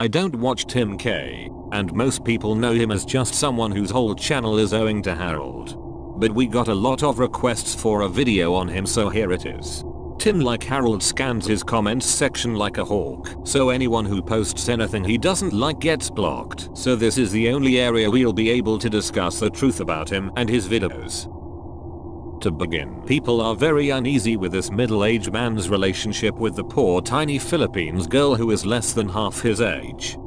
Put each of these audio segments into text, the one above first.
I don't watch Tim K, and most people know him as just someone whose whole channel is owing to Harold. But we got a lot of requests for a video on him, so here it is. Tim, like Harold, scans his comments section like a hawk, so anyone who posts anything he doesn't like gets blocked. So this is the only area we'll be able to discuss the truth about him and his videos. To begin, people are very uneasy with this middle-aged man's relationship with the poor tiny Philippines girl who is less than half his age.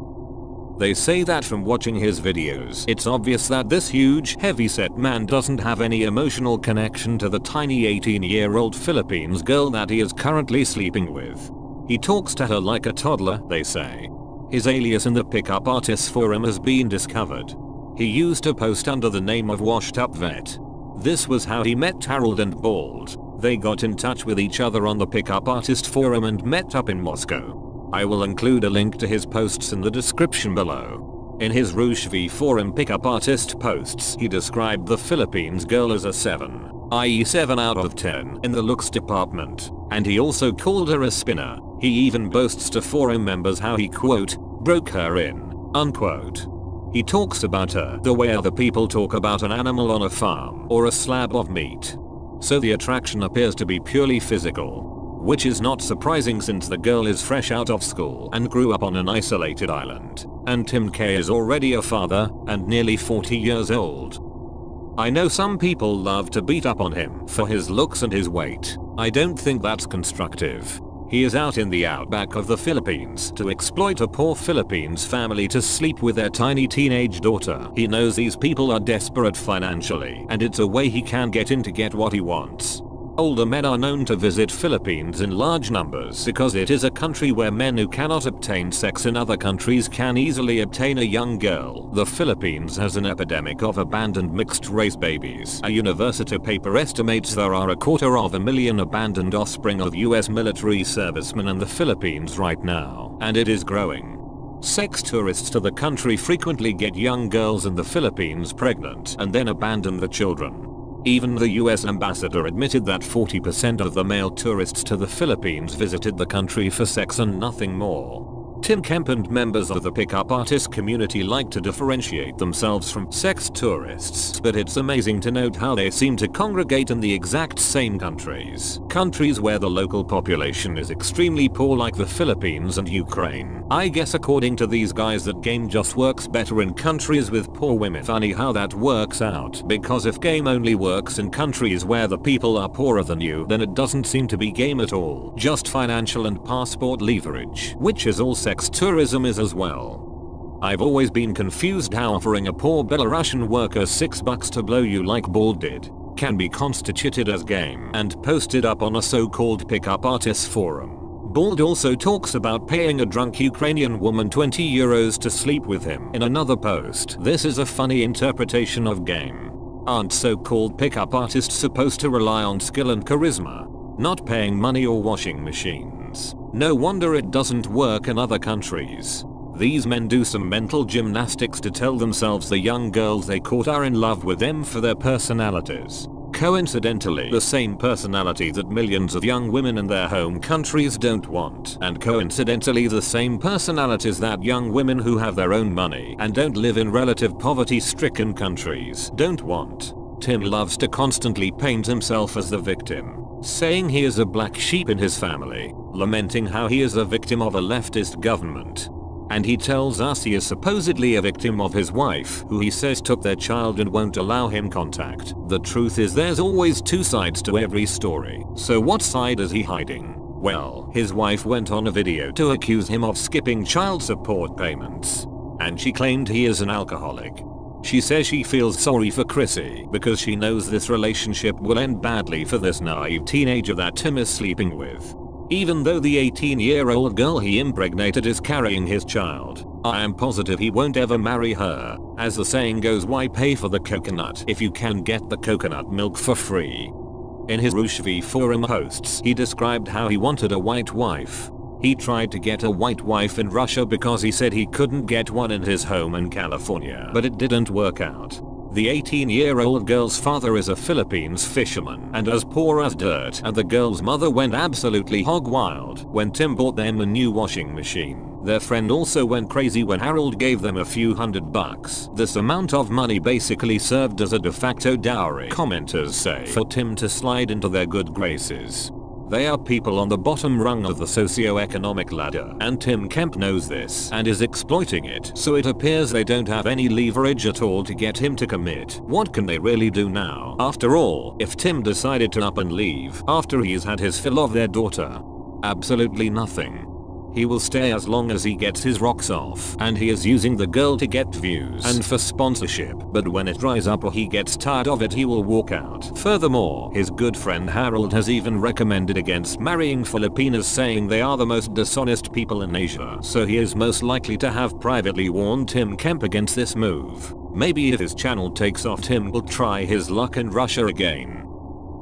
They say that from watching his videos, it's obvious that this huge, heavy-set man doesn't have any emotional connection to the tiny 18-year-old Philippines girl that he is currently sleeping with. He talks to her like a toddler, they say. His alias in the pickup artists forum has been discovered. He used to post under the name of Washed Up Vet. This was how he met Harold and Bald. They got in touch with each other on the pickup artist forum and met up in Moscow. I will include a link to his posts in the description below. In his Rouge V forum pickup artist posts, he described the Philippines girl as a 7, i.e. 7 out of 10 in the looks department, and he also called her a spinner. He even boasts to forum members how he, quote, broke her in, unquote. He talks about her the way other people talk about an animal on a farm or a slab of meat. So the attraction appears to be purely physical. Which is not surprising since the girl is fresh out of school and grew up on an isolated island, and Tim K is already a father and nearly 40 years old. I know some people love to beat up on him for his looks and his weight. I don't think that's constructive. He is out in the outback of the Philippines to exploit a poor Philippines family to sleep with their tiny teenage daughter. He knows these people are desperate financially, and it's a way he can get in to get what he wants. Older men are known to visit Philippines in large numbers because it is a country where men who cannot obtain sex in other countries can easily obtain a young girl. The Philippines has an epidemic of abandoned mixed-race babies. A university paper estimates there are 250,000 abandoned offspring of US military servicemen in the Philippines right now, and it is growing. Sex tourists to the country frequently get young girls in the Philippines pregnant and then abandon the children. Even the US ambassador admitted that 40% of the male tourists to the Philippines visited the country for sex and nothing more. Tim Kemp and members of the pickup artist community like to differentiate themselves from sex tourists, but it's amazing to note how they seem to congregate in the exact same countries. Countries where the local population is extremely poor, like the Philippines and Ukraine. I guess according to these guys that game just works better in countries with poor women. Funny how that works out, because if game only works in countries where the people are poorer than you, then it doesn't seem to be game at all, just financial and passport leverage, which is all sex tourism is as well. I've always been confused how offering a poor Belarusian worker $6 to blow you like Bald did can be constituted as game and posted up on a so-called pickup artists forum. Bald also talks about paying a drunk Ukrainian woman €20 to sleep with him in another post. This is a funny interpretation of game. Aren't so-called pickup artists supposed to rely on skill and charisma, not paying money or washing machines? No wonder it doesn't work in other countries. These men do some mental gymnastics to tell themselves the young girls they caught are in love with them for their personalities. Coincidentally, the same personality that millions of young women in their home countries don't want, and coincidentally the same personalities that young women who have their own money and don't live in relative poverty-stricken countries don't want. Tim loves to constantly paint himself as the victim, saying he is a black sheep in his family, lamenting how he is a victim of a leftist government. And he tells us he is supposedly a victim of his wife, who he says took their child and won't allow him contact. The truth is there's always two sides to every story. So what side is he hiding? Well, his wife went on a video to accuse him of skipping child support payments, and she claimed he is an alcoholic. She says she feels sorry for Chrissy because she knows this relationship will end badly for this naive teenager that Tim is sleeping with. Even though the 18-year-old girl he impregnated is carrying his child, I am positive he won't ever marry her. As the saying goes, why pay for the coconut if you can get the coconut milk for free? In his Rouge V forum posts, he described how he wanted a white wife. He tried to get a white wife in Russia because he said he couldn't get one in his home in California, but it didn't work out. The 18-year-old girl's father is a Philippines fisherman and as poor as dirt, and the girl's mother went absolutely hog wild when Tim bought them a new washing machine. Their friend also went crazy when Harold gave them a few $100. This amount of money basically served as a de facto dowry, commenters say, for Tim to slide into their good graces. They are people on the bottom rung of the socio-economic ladder, and Tim Kemp knows this and is exploiting it, so it appears they don't have any leverage at all to get him to commit. What can they really do now? After all, if Tim decided to up and leave after he's had his fill of their daughter, absolutely nothing. He will stay as long as he gets his rocks off, and he is using the girl to get views and for sponsorship, but when it dries up or he gets tired of it he will walk out. Furthermore, his good friend Harold has even recommended against marrying Filipinas, saying they are the most dishonest people in Asia, so he is most likely to have privately warned Tim Kemp against this move. Maybe if his channel takes off Tim will try his luck in Russia again.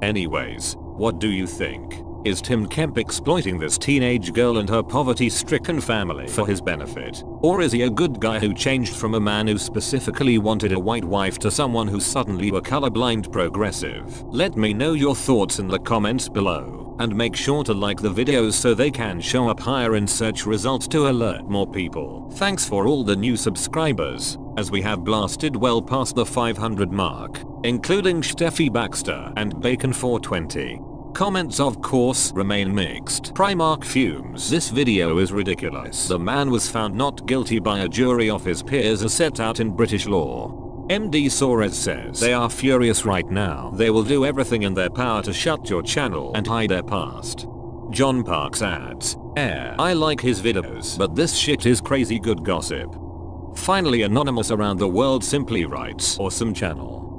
Anyways, what do you think? Is Tim Kemp exploiting this teenage girl and her poverty-stricken family for his benefit? Or is he a good guy who changed from a man who specifically wanted a white wife to someone who suddenly were colorblind progressive? Let me know your thoughts in the comments below, and make sure to like the videos so they can show up higher in search results to alert more people. Thanks for all the new subscribers, as we have blasted well past the 500 mark, including Steffi Baxter and Bacon420. Comments of course remain mixed. Primark fumes. This video is ridiculous. The man was found not guilty by a jury of his peers as set out in British law. MD Suarez says they are furious right now. They will do everything in their power to shut your channel and hide their past. John Parks adds, I like his videos, but this shit is crazy good gossip. Finally, Anonymous around the world simply writes, awesome channel.